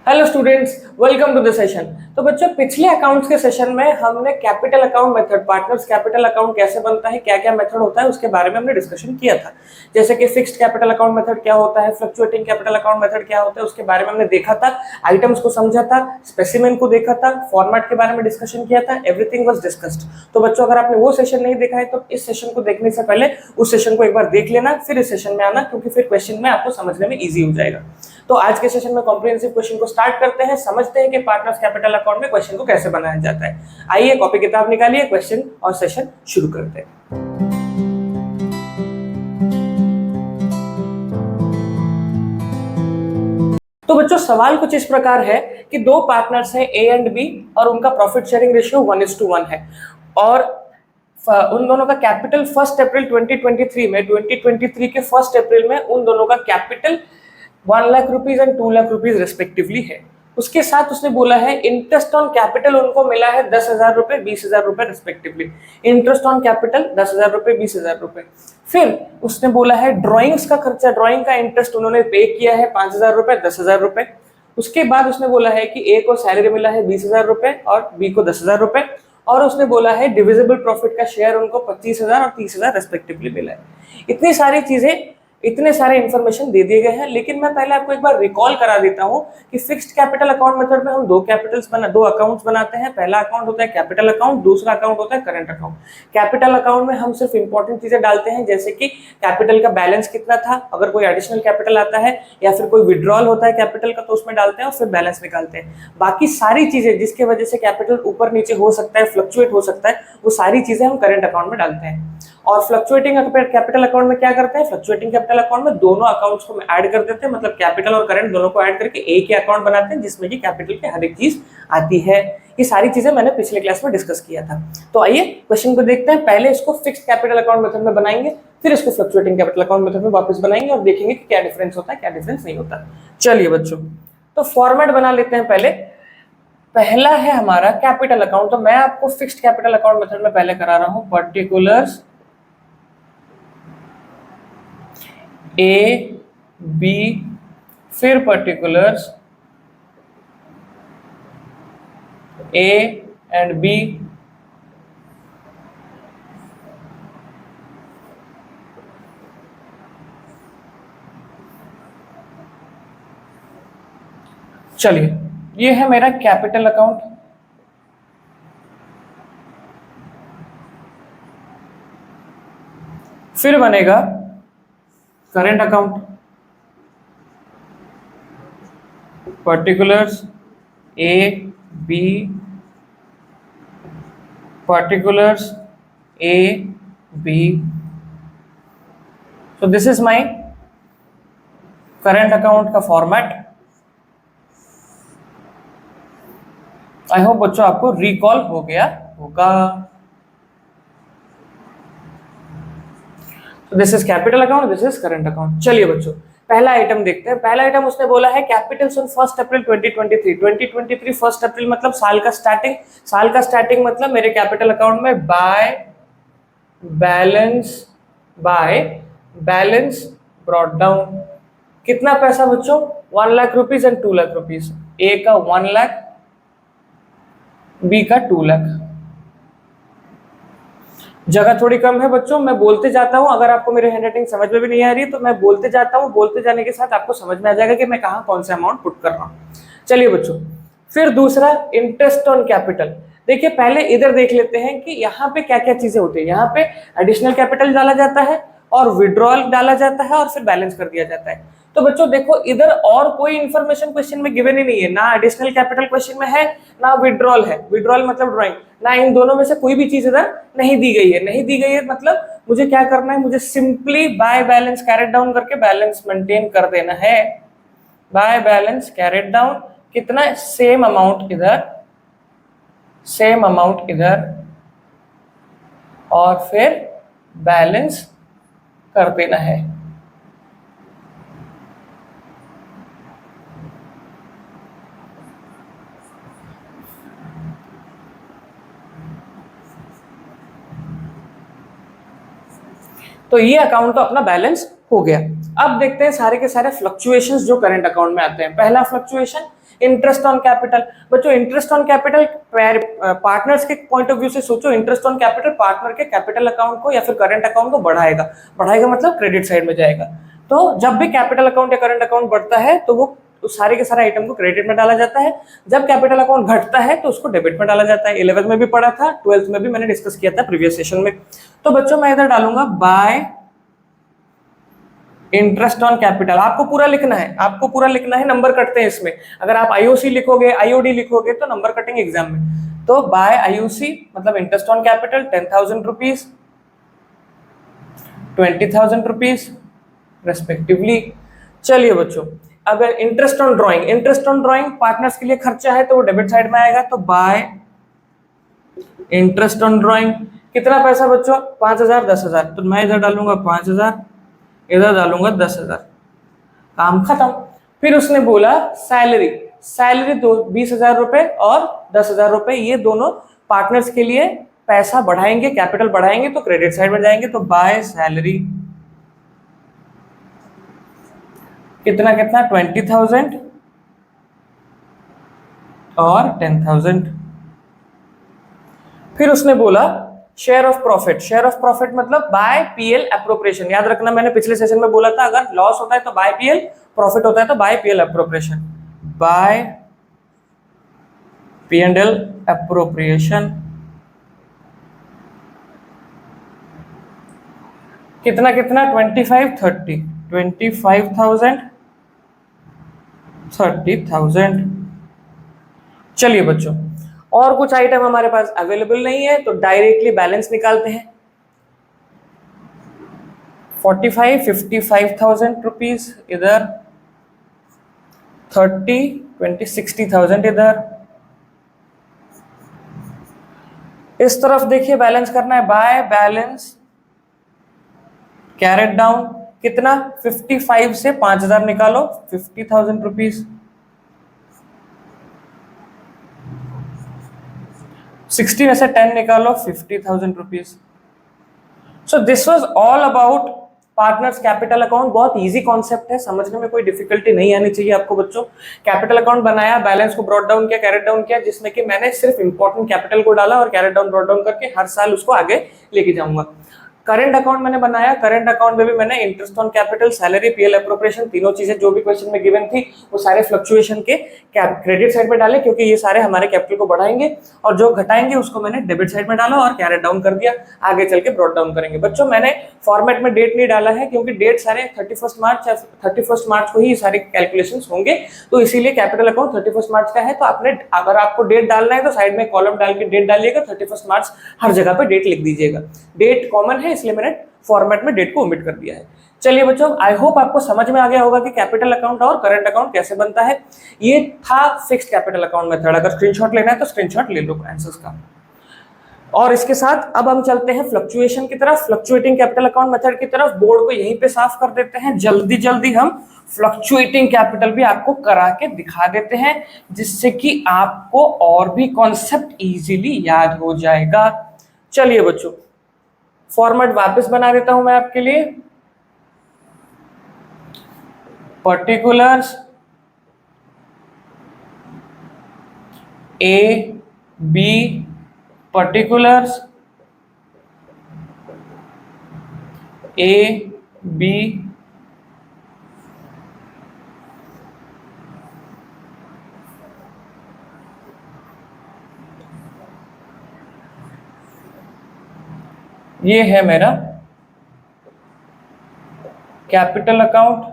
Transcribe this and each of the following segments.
Hello students, welcome to the session. तो बच्चों, पिछले अकाउंट्स के सेशन में हमने capital account method, partners capital account कैसे बनता है, क्या क्या मेथड होता है, उसके बारे में हमने डिस्कशन किया था। जैसे कि फिक्स्ड कैपिटल अकाउंट मेथड क्या होता है, फ्लक्चुएटिंग कैपिटल अकाउंट मेथड क्या होता है, उसके बारे में हमने देखा था, आइटम्स को समझा था, स्पेसिमेन को देखा था, फॉर्मेट के बारे में डिस्कशन किया था, एवरीथिंग वाज डिस्कस्ड। तो बच्चों, अगर आपने वो सेशन नहीं देखा है तो इस सेशन को देखने से पहले उस सेशन को एक बार देख लेना, फिर इस सेशन में आना, क्योंकि फिर क्वेश्चन में आपको समझने में इजी हो जाएगा। तो आज के सेशन में कॉम्प्रिहेंसिव क्वेश्चन को स्टार्ट करते हैं, समझते हैं कि पार्टनर्स कैपिटल अकाउंट में क्वेश्चन को कैसे बनाया जाता है। आइए कॉपी किताब निकालिए, क्वेश्चन और सेशन शुरू करते हैं। तो बच्चों, सवाल कुछ इस प्रकार है कि दो पार्टनर्स हैं ए एंड बी और उनका प्रॉफिट शेयरिंग रेशियो 1:1 है और उन दोनों का कैपिटल 1 अप्रैल 2023 में 2023 के 1 अप्रैल में उन दोनों का capital 1 lakh rupees and 2 lakh rupees respectively है। उसके साथ उसने बोला है इंटरेस्ट ऑन कैपिटल उनको मिला है 10,000 रुपए, 20,000 रुपए रिस्पेक्टिवली। इंटरेस्ट ऑन कैपिटल 10,000 रुपए, 20,000 रुपए। फिर उसने बोला है ड्राइंग्स का खर्चा, ड्राइंग का इंटरेस्ट उन्होंने पे किया है 5,000 रुपए, 10,000 रुपए। उसके बाद उसने बोला है कि ए को सैलरी मिला है 20,000 रुपए और बी को 10,000 रुपए, और उसने बोला है डिविजिबल प्रॉफिट का शेयर उनको 25,000 और 30,000 रेस्पेक्टिवली मिला है। इतनी सारी चीजें, इतने सारे इंफॉर्मेशन दे दिए गए हैं, लेकिन मैं पहले आपको एक बार रिकॉल करा देता हूं कि फिक्स्ड कैपिटल अकाउंट मेथड में हम दो अकाउंट्स बनाते हैं। पहला अकाउंट होता है कैपिटल अकाउंट, दूसरा अकाउंट होता है करंट अकाउंट। कैपिटल अकाउंट में हम सिर्फ इंपॉर्टेंट चीजें डालते हैं, जैसे कि कैपिटल का बैलेंस कितना था, अगर कोई एडिशनल कैपिटल आता है या फिर कोई विड्रॉल होता है कैपिटल का तो उसमें डालते हैं और फिर बैलेंस निकालते हैं। बाकी सारी चीजें जिसकी वजह से कैपिटल ऊपर नीचे हो सकता है, फ्लक्चुएट हो सकता है, वो सारी चीजें हम करंट अकाउंट में डालते हैं। और फ्लक्चुएटिंग कैपिटल अकाउंट में क्या करते हैं, फ्लक्चुएटिंग कैपिटल अकाउंट में दोनों अकाउंट्स को ऐड कर देते हैं, मतलब कैपिटल और करंट दोनों को ऐड करके एक ही अकाउंट बनाते हैं जिसमें कि कैपिटल की हर एक चीज आती है। ये सारी चीजें मैंने पिछले क्लास में डिस्कस किया था। तो आइए क्वेश्चन को देखते हैं। पहले इसको फिक्स्ड कैपिटल अकाउंट मेथड में बनाएंगे, फिर इसको फ्लक्चुएटिंग कैपिटल अकाउंट मेथड में वापस बनाएंगे और देखेंगे कि क्या डिफरेंस होता है, क्या डिफरेंस नहीं होता। चलिए बच्चों, तो फॉर्मेट बना लेते हैं। पहला है हमारा कैपिटल अकाउंट। तो मैं आपको फिक्स्ड कैपिटल अकाउंट मेथड में पहले करा रहा हूं, पर्टिकुलर्स ए बी, फिर पर्टिकुलर्स ए एंड बी, चलिए ये है मेरा कैपिटल अकाउंट। फिर बनेगा current account, particulars A B, particulars A B. So this is my current account का फॉर्मेट। आई होप बच्चों आपको रिकॉल हो गया होगा। This is capital account, this is current account. चलिए बच्चों, पहला आइटम देखते हैं। पहला आइटम उसने बोला है कैपिटल ऑन 1 अप्रैल 2023 1 अप्रैल मतलब साल का स्टार्टिंग। साल का स्टार्टिंग मतलब मेरे कैपिटल अकाउंट में बाय बैलेंस ब्रॉट डाउन कितना पैसा बच्चों, 1 lakh rupees and 2 lakh rupees. A का 1 लाख, बी का 2 लाख। जगह थोड़ी कम है बच्चों, मैं बोलते जाता हूं। अगर आपको मेरी हैंडराइटिंग समझ में भी नहीं आ रही है तो मैं बोलते जाता हूं, बोलते जाने के साथ आपको समझ में आ जाएगा कि मैं कहां कौन सा अमाउंट पुट कर रहा हूं। चलिए बच्चों, फिर दूसरा इंटरेस्ट ऑन कैपिटल। देखिए पहले इधर देख लेते हैं कि यहाँ पे क्या क्या चीजें होती है। यहाँ पे एडिशनल कैपिटल डाला जाता है और विड्रॉल डाला जाता है और फिर बैलेंस कर दिया जाता है। तो बच्चों देखो, इधर और कोई इंफॉर्मेशन क्वेश्चन में गिवन ही नहीं है, ना एडिशनल कैपिटल क्वेश्चन में है, ना विड्रॉल है, विड्रॉल मतलब ड्राइंग, ना इन दोनों में से कोई भी चीज इधर नहीं दी गई है। नहीं दी गई है मतलब मुझे क्या करना है, मुझे simply by balance carried down करके बैलेंस मेंटेन कर देना है। बाय बैलेंस कैरेट डाउन, कितना, सेम अमाउंट इधर, सेम अमाउंट इधर, और फिर बैलेंस कर देना है। तो ये अकाउंट तो अपना बैलेंस हो गया। अब देखते हैं सारे के सारे फ्लक्चुएशंस जो करंट अकाउंट में आते हैं। पहला फ्लक्चुएशन इंटरेस्ट ऑन कैपिटल। बच्चों इंटरेस्ट ऑन कैपिटल पार्टनर्स के पॉइंट ऑफ व्यू से सोचो, इंटरेस्ट ऑन कैपिटल पार्टनर के कैपिटल अकाउंट को या फिर करंट अकाउंट को बढ़ाएगा। बढ़ाएगा मतलब क्रेडिट साइड में जाएगा। तो जब भी कैपिटल अकाउंट या करंट अकाउंट बढ़ता है तो वो उस सारे के सारे आइटम को क्रेडिट में डाला जाता है। जब कैपिटल अकाउंट घटता है तो उसको डेबिट में डाला जाता है। 11th में भी पढ़ा था, 12th में भी मैंने डिस्कस किया था प्रीवियस सेशन में। तो बच्चों मैं इधर डालूंगा बाय इंटरेस्ट ऑन कैपिटल। आपको पूरा लिखना है, आपको पूरा लिखना है, नंबर कटते हैं इसमें। अगर आप आईओसी लिखोगे, आईओडी लिखोगे तो नंबर कटेंगे एग्जाम में। तो बाय आईओसी मतलब interest on capital 10,000 rupees, 20,000 rupees respectively. चलिए बच्चों, अगर interest on drawing, interest on drawing partners के लिए खर्चा है तो वो डेबिट साइड में आएगा। तो बाय इंटरेस्ट ऑन ड्राइंग कितना पैसा बच्चों, 5,000, 10,000। तो मैं इधर डालूंगा 5,000, इधर डालूंगा 10,000, काम खत्म। फिर उसने बोला सैलरी, सैलरी 20,000 रुपए और 10,000 रुपए, ये दोनों पार्टनर्स के लिए पैसा बढ़ाएंगे, कैपिटल बढ़ाएंगे तो क्रेडिट साइड में जाएंगे। तो बाय सैलरी कितना कितना 20,000 और 10,000। फिर उसने बोला share of profit, share of profit मतलब बाय पीएल एप्रोप्रिएशन। याद रखना मैंने पिछले सेशन में बोला था अगर लॉस होता है तो बाय पीएल, प्रॉफिट होता है तो by PL appropriation. By PNL appropriation कितना कितना 25,000, 25,000, 30,000। चलिए बच्चों, और कुछ आइटम हमारे पास अवेलेबल नहीं है तो डायरेक्टली बैलेंस निकालते हैं। 55,000 रुपीज इधर, 20, 60,000 इधर। इस तरफ देखिए बैलेंस करना है, बाय बैलेंस कैरेट डाउन कितना 55 से 5,000 निकालो, 50,000 रुपीज। 60 में से 10 निकालो, 50,000 rupees. So this was all about partners capital account. बहुत इजी कॉन्सेप्ट है, समझने में कोई डिफिकल्टी नहीं आनी चाहिए आपको बच्चों। कैपिटल अकाउंट बनाया, बैलेंस को ब्रॉट डाउन किया, कैरेट डाउन किया, जिसमें कि मैंने सिर्फ इंपॉर्टेंट कैपिटल को डाला और कैरेट डाउन ब्रॉट डाउन करके हर साल उसको आगे लेके जाऊंगा। करंट अकाउंट मैंने बनाया, करंट अकाउंट में भी मैंने interest on capital, salary, PL appropriation, तीनों चीजें जो भी क्वेश्चन में गिवन थी वो सारे फ्लक्चुएशन के क्रेडिट साइड में डाले, क्योंकि ये सारे हमारे कैपिटल को बढ़ाएंगे, और जो घटाएंगे उसको मैंने डेबिट साइड में डाला और कैरेट डाउन कर दिया। आगे चल के ब्रॉट डाउन करेंगे। बच्चों मैंने फॉर्मेट में डेट नहीं डाला है क्योंकि डेट सारे 31 मार्च या 31 मार्च को ही सारे कैलकुलेशन होंगे, तो इसीलिए कैपिटल अकाउंट 31 मार्च का है। तो आपने अगर आपको डेट डालना है तो साइड में कॉलम डाल के डेट डालिएगा, 31 मार्च हर जगह पे डेट लिख दीजिएगा। डेट कॉमन है इसलिए मैंने फॉर्मेट में डेट को ओमिट कर दिया है। चलिए बच्चों, आई होप आपको समझ में आ गया होगा कि कैपिटल अकाउंट और करंट अकाउंट कैसे बनता है। ये था फिक्स्ड कैपिटल अकाउंट मेथड। अगर स्क्रीनशॉट लेना है तो स्क्रीनशॉट ले लो आंसर्स का। और इसके साथ अब हम चलते हैं फ्लक्चुएशन की तरफ, फ्लक्चुएटिंग कैपिटल अकाउंट मेथड की तरफ। बोर्ड को यहीं पे साफ कर देते हैं। जल्दी जल्दी हम फ्लक्चुएटिंग कैपिटल भी आपको करा के दिखा देते हैं, जिससे कि आपको और भी कॉन्सेप्ट इजीली याद हो जाएगा। चलिए बच्चों, फॉर्मेट वापस बना देता हूं मैं आपके लिए। Particulars A B, particulars A B, ये है मेरा capital account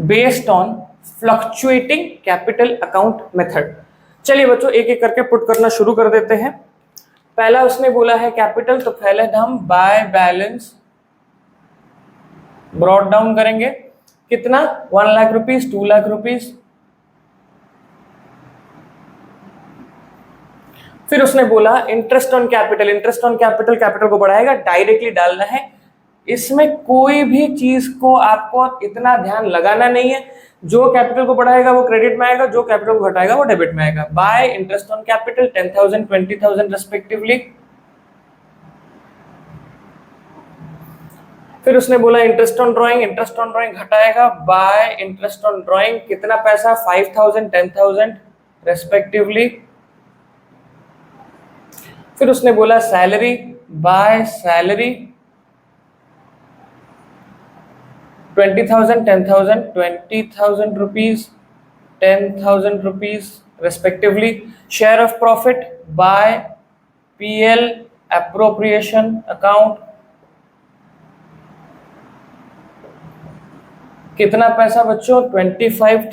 based on fluctuating capital account method. चलिए बच्चों, एक एक करके पुट करना शुरू कर देते हैं। पहला उसने बोला है कैपिटल, तो पहले हम बाय बैलेंस ब्रॉट डाउन करेंगे। कितना 1 लाख रुपीज, 2 लाख रुपीज। फिर उसने बोला interest on capital, interest on capital, capital को बढ़ाएगा, डायरेक्टली डालना है। इसमें कोई भी चीज को आपको इतना ध्यान लगाना नहीं है। जो कैपिटल को बढ़ाएगा वो क्रेडिट में आएगा, जो कैपिटल को घटाएगा वो डेबिट में आएगा। By interest on capital 10,000, 20,000 respectively. फिर उसने बोला इंटरेस्ट ऑन ड्राइंग घटाएगा बाय इंटरेस्ट ऑन ड्राइंग, कितना पैसा 5000 10,000 रेस्पेक्टिवली। फिर उसने बोला salary by salary 20,000 10,000 20,000 rupees 10,000 rupees respectively. Share of profit by PL appropriation account, कितना पैसा बच्चों 25,000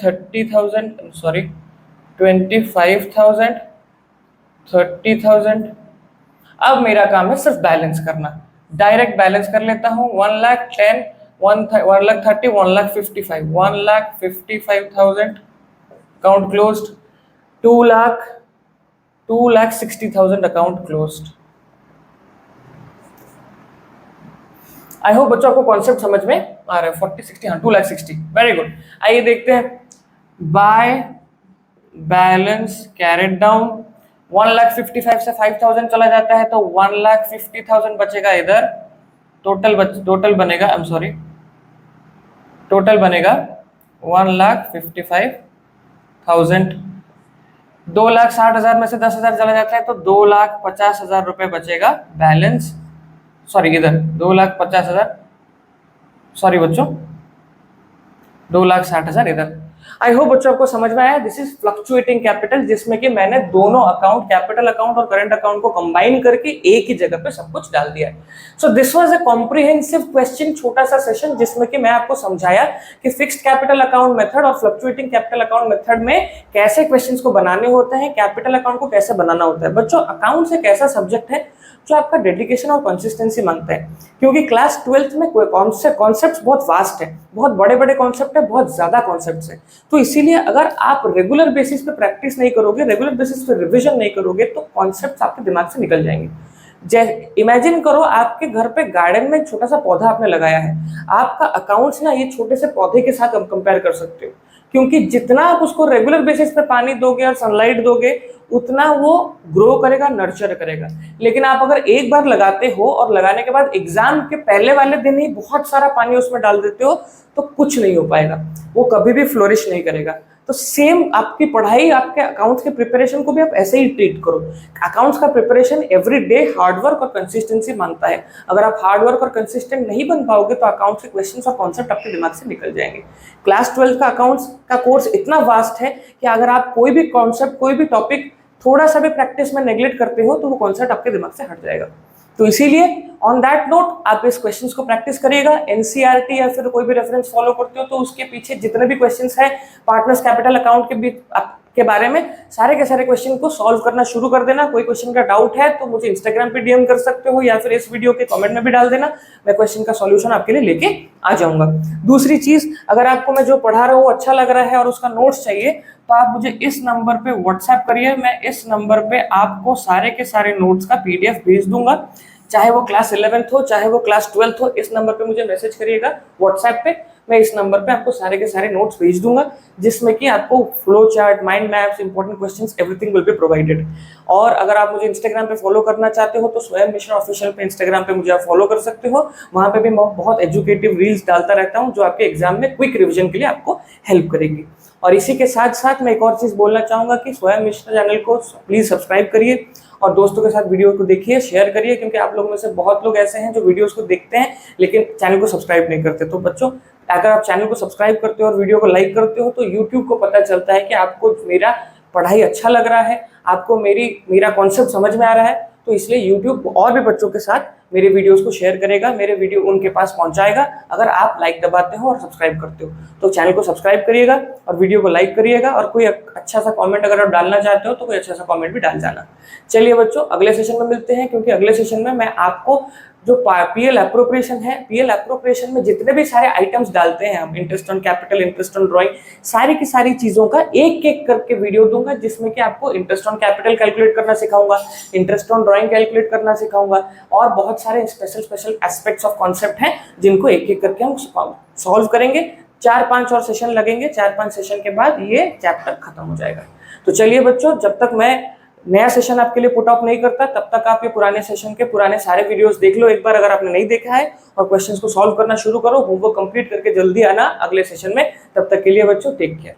30,000। अब मेरा काम है सिर्फ बैलेंस करना, डायरेक्ट बैलेंस कर लेता हूँ। 1,10,000 1,30,000 1,55,000 1,55,000 अकाउंट क्लोज्ड। 2,60,000 account closed. आई होप बच्चों आपको कॉन्सेप्ट समझ में आ रहा है। 40 60 हाँ 2,60,000 वेरी गुड। आइए देखते हैं बाय बैलेंस कैरेड डाउन। 1,55,000 से 5,000 चला जाता है तो 1,50,000 बचेगा इधर। टोटल बनेगा 1,55,000। 2,60,000 में से 10,000 चला जाता है तो 2,50,000 रुपए बचेगा बैलेंस। सॉरी इधर 2,50,000, सॉरी बच्चों 2,60,000 इधर। आई होप बच्चों आपको समझ में आया। दिस इज फ्लक्चुएटिंग कैपिटल, जिसमें कि मैंने दोनों अकाउंट कैपिटल अकाउंट और करंट अकाउंट को कंबाइन करके एक ही जगह पे सब कुछ डाल दिया है। So this was a comprehensive question, छोटा सा सेशन जिसमें कि मैं आपको समझाया कि फिक्स्ड कैपिटल अकाउंट मेथड और फ्लक्चुएटिंग कैपिटल अकाउंट मेथड में कैसे क्वेश्चंस को बनाने होते हैं, कैपिटल अकाउंट को कैसे बनाना होता है। बच्चों अकाउंट्स एक ऐसा सब्जेक्ट है जो आपका डेडिकेशन और कंसिस्टेंसी मांगता है, क्योंकि क्लास 12th में कॉन्सेप्ट बहुत वास्ट है, बहुत बड़े बड़े कॉन्सेप्ट है, बहुत ज्यादा कॉन्सेप्ट्स है। तो इसीलिए अगर आप रेगुलर बेसिस पे प्रैक्टिस नहीं करोगे, रेगुलर बेसिस पे रिवीजन नहीं करोगे तो कॉन्सेप्ट्स आपके दिमाग से निकल जाएंगे। जैसे इमेजिन करो आपके घर पे गार्डन में एक छोटा सा पौधा आपने लगाया है, आपका अकाउंट्स ना ये छोटे से पौधे के साथ कंपेयर कर सकते हो, क्योंकि जितना आप उसको रेगुलर बेसिस पे पानी दोगे और सनलाइट दोगे उतना वो ग्रो करेगा, नर्चर करेगा। लेकिन आप अगर एक बार लगाते हो और लगाने के बाद एग्जाम के पहले वाले दिन ही बहुत सारा पानी उसमें डाल देते हो तो कुछ नहीं हो पाएगा, वो कभी भी फ्लोरिश नहीं करेगा। तो सेम आपकी पढ़ाई, आपके अकाउंट्स के प्रिपरेशन को भी आप ऐसे ही ट्रीट करो। अकाउंट्स का प्रिपरेशन एवरी डे हार्डवर्क और कंसिस्टेंसी मांगता है। अगर आप हार्डवर्क और कंसिस्टेंट नहीं बन पाओगे तो अकाउंट्स के क्वेश्चंस और कॉन्सेप्ट आपके दिमाग से निकल जाएंगे। क्लास 12 का अकाउंट्स का कोर्स इतना वास्ट है कि अगर आप कोई भी कॉन्सेप्ट, कोई भी टॉपिक थोड़ा सा भी प्रैक्टिस में नेग्लेक्ट करते हो तो वो कॉन्सेप्ट आपके दिमाग से हट जाएगा। तो इसीलिए ऑन दैट नोट आप इस क्वेश्चंस को प्रैक्टिस करिएगा। एनसीईआरटी या फिर कोई भी रेफरेंस फॉलो करते हो तो उसके पीछे जितने भी क्वेश्चंस है पार्टनर्स कैपिटल अकाउंट के बारे में, सारे के सारे क्वेश्चन को सॉल्व करना शुरू कर देना। कोई क्वेश्चन का डाउट है तो मुझे इंस्टाग्राम पे डीएम कर सकते हो या फिर इस वीडियो के कमेंट में भी डाल देना, मैं क्वेश्चन का सॉल्यूशन आपके लिए लेके आ जाऊंगा। दूसरी चीज, अगर आपको मैं जो पढ़ा रहा हूँ अच्छा लग रहा है और उसका नोट्स चाहिए तो आप मुझे इस नंबर पे व्हाट्सएप करिए, मैं इस नंबर पे आपको सारे के सारे नोट्स का पीडीएफ भेज दूंगा। चाहे वो क्लास 11th हो, चाहे वो क्लास 12th हो, इस नंबर पे मुझे मैसेज करिएगा व्हाट्सएप पे, मैं इस नंबर पे आपको सारे के सारे नोट्स भेज दूंगा, जिसमें कि आपको flow chart, mind maps, important questions, everything will be provided. और अगर आप मुझे इंस्टाग्राम पे फॉलो करना चाहते हो तो स्वयं मिश्रा ऑफिशियल पे इंस्टाग्राम पे मुझे आप फॉलो कर सकते हो। वहां पे भी मैं बहुत एजुकेटिव रील्स डालता रहता हूँ जो आपके एग्जाम में क्विक रिविजन के लिए आपको हेल्प करेगी। और इसी के साथ साथ मैं एक और चीज बोलना चाहूंगा कि स्वयं मिश्रा चैनल को प्लीज सब्सक्राइब करिए और दोस्तों के साथ वीडियो को देखिए, शेयर करिए, क्योंकि आप लोगों में से बहुत लोग ऐसे हैं जो वीडियोस को देखते हैं लेकिन चैनल को सब्सक्राइब नहीं करते। तो बच्चों अगर आप चैनल को सब्सक्राइब करते हो और वीडियो को लाइक करते हो तो यूट्यूब को पता चलता है कि आपको मेरा पढ़ाई अच्छा लग रहा है, आपको मेरा कॉन्सेप्ट समझ में आ रहा है, तो इसलिए यूट्यूब और भी बच्चों के साथ मेरे वीडियोस को शेयर करेगा, मेरे वीडियो उनके पास पहुंचाएगा अगर आप लाइक दबाते हो और सब्सक्राइब करते हो। तो चैनल को सब्सक्राइब करिएगा और वीडियो को लाइक करिएगा, और कोई अच्छा सा कमेंट अगर आप डालना चाहते हो तो कोई अच्छा सा कमेंट भी डाल जाना। चलिए बच्चों अगले सेशन में मिलते हैं, क्योंकि अगले सेशन में मैं आपको जो पीएल एप्रोप्रिएशन है, पीएल एप्रोप्रिएशन में जितने भी सारे आइटम्स डालते हैं हम, interest on capital, interest on drawing, सारी की सारी चीजों का एक एक करके वीडियो दूंगा, जिसमें कि आपको इंटरेस्ट ऑन कैपिटल कैलकुलेट करना सिखाऊंगा, इंटरेस्ट ऑन ड्राइंग कैलकुलेट करना सिखाऊंगा, और बहुत सारे स्पेशल एस्पेक्ट्स ऑफ कॉन्सेप्ट हैं जिनको एक एक करके हम सॉल्व करेंगे। 4-5 और सेशन लगेंगे, 4-5 सेशन के बाद ये चैप्टर खत्म हो जाएगा। तो चलिए बच्चों, जब तक मैं नया सेशन आपके लिए पुट अप नहीं करता, तब तक आप ये पुराने सेशन के पुराने सारे वीडियोस देख लो एक बार अगर आपने नहीं देखा है, और क्वेश्चंस को सॉल्व करना शुरू करो, होमवर्क कंप्लीट करके जल्दी आना अगले सेशन में। तब तक के लिए बच्चों टेक केयर।